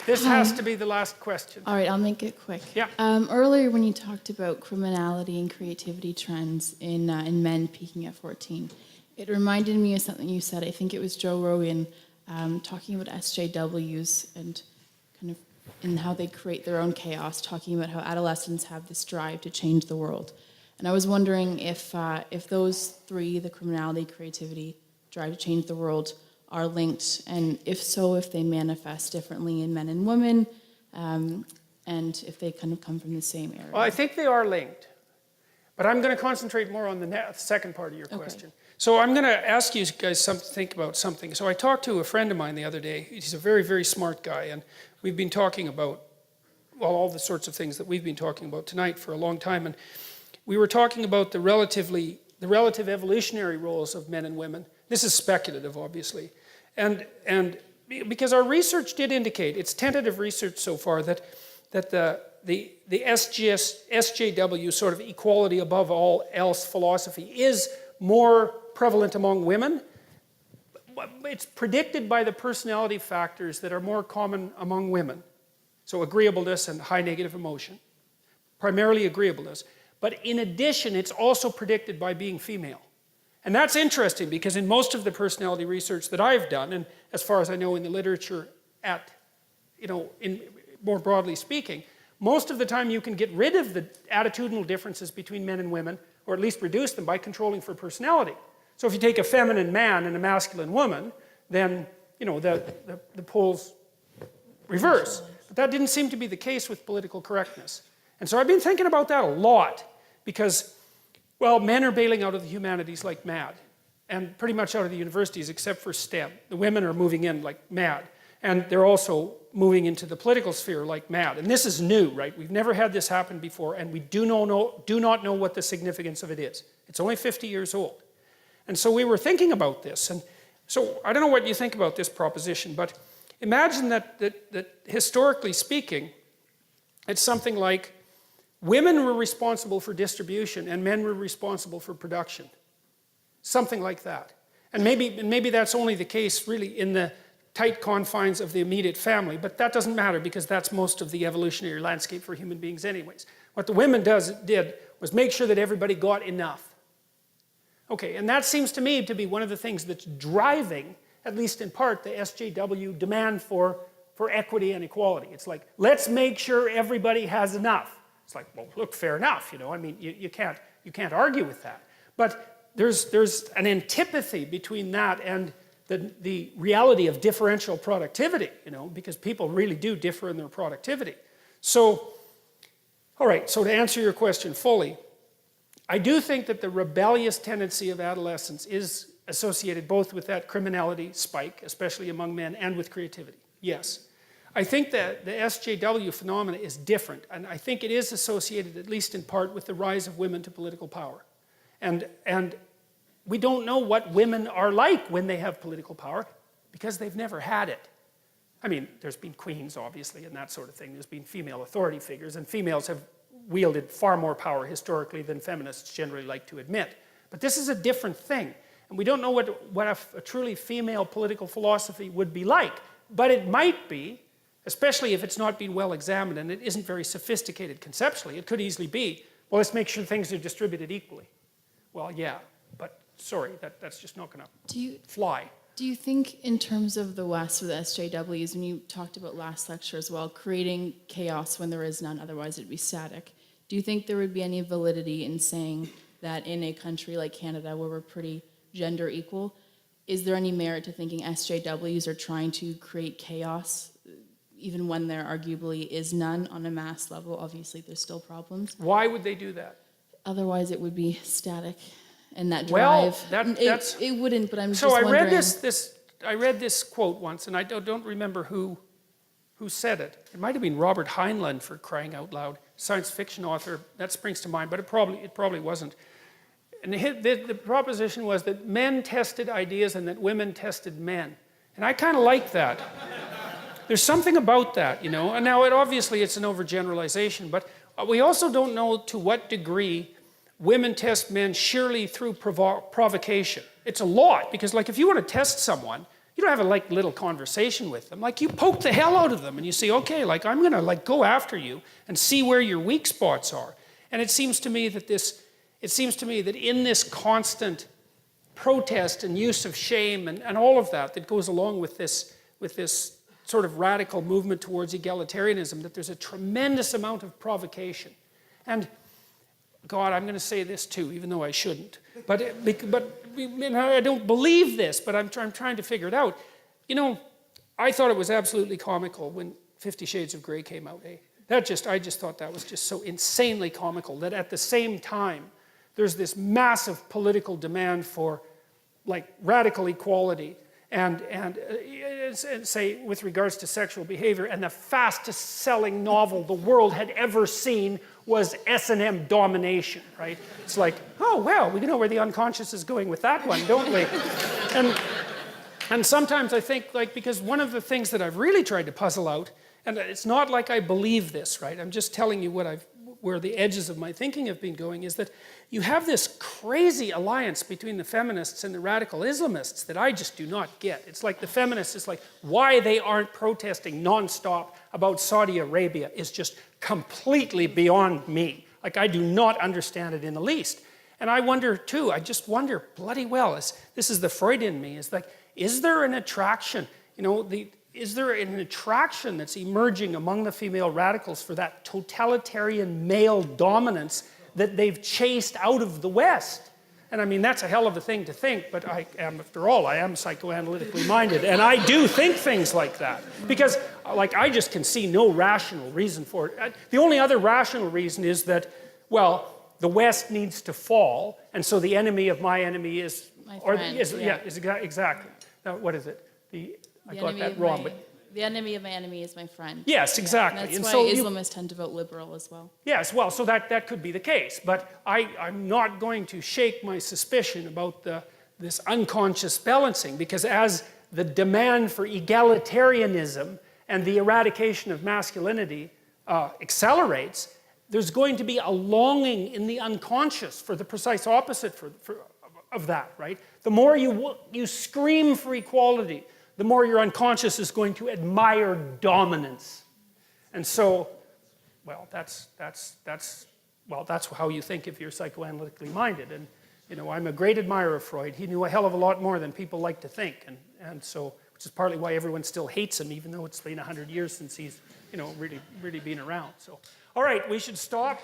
This has to be the last question. All right, I'll make it quick. Yeah. Earlier when you talked about criminality and creativity trends in men peaking at 14, it reminded me of something you said. I think it was Joe Rogan talking about SJWs and kind of in how they create their own chaos, talking about how adolescents have this drive to change the world. And I was wondering if those three, the criminality, creativity, drive to change the world, are linked, and if so, if they manifest differently in men and women, and if they kind of come from the same area. Well, I think they are linked, but I'm going to concentrate more on the second part of your question. So I'm going to ask you guys to think about something. So I talked to a friend of mine the other day. He's a very, very smart guy, and we've been talking about, well, all the sorts of things that we've been talking about tonight for a long time, and we were talking about the relative evolutionary roles of men and women. This is speculative, obviously. And because our research did indicate, it's tentative research so far, that the SJW sort of equality above all else philosophy is more prevalent among women. It's predicted by the personality factors that are more common among women. So agreeableness and high negative emotion, primarily agreeableness. But in addition, it's also predicted by being female. And that's interesting because in most of the personality research that I've done, and as far as I know in the literature more broadly speaking, most of the time you can get rid of the attitudinal differences between men and women, or at least reduce them by controlling for personality. So if you take a feminine man and a masculine woman, then the poles reverse. But that didn't seem to be the case with political correctness. And so I've been thinking about that a lot because, well, men are bailing out of the humanities like mad, and pretty much out of the universities except for STEM. The women are moving in like mad, and they're also moving into the political sphere like mad. And this is new, right? We've never had this happen before, and we do not know what the significance of it is. It's only 50 years old. And so we were thinking about this, and so I don't know what you think about this proposition, but imagine that historically speaking, it's something like women were responsible for distribution and men were responsible for production. Something like that. And maybe that's only the case really in the tight confines of the immediate family, but that doesn't matter because that's most of the evolutionary landscape for human beings anyways. What the women did was make sure that everybody got enough. Okay, and that seems to me to be one of the things that's driving, at least in part, the SJW demand for equity and equality. It's like, let's make sure everybody has enough. It's like, well, look, fair enough, I mean, you can't argue with that. But there's an antipathy between that and the reality of differential productivity, because people really do differ in their productivity. So, all right, so to answer your question fully, I do think that the rebellious tendency of adolescence is associated both with that criminality spike, especially among men, and with creativity. Yes. I think that the SJW phenomena is different, and I think it is associated, at least in part, with the rise of women to political power. And we don't know what women are like when they have political power, because they've never had it. I mean, there's been queens, obviously, and that sort of thing. There's been female authority figures, and females have wielded far more power historically than feminists generally like to admit. But this is a different thing, and we don't know what a truly female political philosophy would be like. But it might be, especially if it's not been well examined and it isn't very sophisticated conceptually. It could easily be, well, let's make sure things are distributed equally. Well, yeah, but sorry, that's just not going to fly. Do you think in terms of the West with SJWs, and you talked about last lecture as well, creating chaos when there is none, otherwise it'd be static, do you think there would be any validity in saying that in a country like Canada where we're pretty gender equal, is there any merit to thinking SJWs are trying to create chaos even when there arguably is none on a mass level? Obviously there's still problems. Why would they do that? Otherwise it would be static. And that drive, it wouldn't, but I'm just wondering. I read this quote once, and I don't remember who said it. It might have been Robert Heinlein, for crying out loud, science fiction author. That springs to mind, but it probably wasn't. And the proposition was that men tested ideas and that women tested men. And I kind of like that. There's something about that, And now, obviously, it's an overgeneralization, but we also don't know to what degree women test men sheerly through provocation. It's a lot, because if you want to test someone, You don't have a like little conversation with them. Like you poke the hell out of them and you say, okay, like I'm gonna like go after you and see where your weak spots are. And it seems to me that in this constant protest and use of shame and all of that goes along with this sort of radical movement towards egalitarianism, that there's a tremendous amount of provocation. And God, I'm going to say this too, even though I shouldn't. But I don't believe this, but I'm trying to figure it out. You know, I thought it was absolutely comical when 50 Shades of Grey came out. Eh? I just thought that was just so insanely comical that at the same time, there's this massive political demand for like radical equality and say with regards to sexual behavior, and the fastest selling novel the world had ever seen was S&M Domination, right? It's like, oh, well, we know where the unconscious is going with that one, don't we? And sometimes I think, like, because one of the things that I've really tried to puzzle out, and it's not like I believe this, right? I'm just telling you where the edges of my thinking have been going, is that you have this crazy alliance between the feminists and the radical Islamists that I just do not get. It's like the feminists, it's like why they aren't protesting nonstop about Saudi Arabia is just completely beyond me. Like I do not understand it in the least. And I wonder too, I just wonder bloody well, this is the Freud in me, is like, is there an attraction? You know, is there an attraction that's emerging among the female radicals for that totalitarian male dominance that they've chased out of the West? And I mean, that's a hell of a thing to think, but after all, I am psychoanalytically minded, and I do think things like that. Because, like, I just can see no rational reason for it. The only other rational reason is that, well, the West needs to fall, and so the enemy of my enemy is... My friend, exactly. Now, what is it? I got that wrong, but... The enemy of my enemy is my friend. Yes, exactly. Yeah, and that's why Islamists tend to vote liberal as well. Yes, well, so that could be the case. But I'm not going to shake my suspicion about this unconscious balancing, because as the demand for egalitarianism and the eradication of masculinity accelerates, there's going to be a longing in the unconscious for the precise opposite of that, right? The more you scream for equality, the more your unconscious is going to admire dominance. And so, well, that's how you think if you're psychoanalytically minded. And, you know, I'm a great admirer of Freud. He knew a hell of a lot more than people like to think. And so, which is partly why everyone still hates him, even though it's been 100 years since he's, you know, really been around. So, all right, we should stop.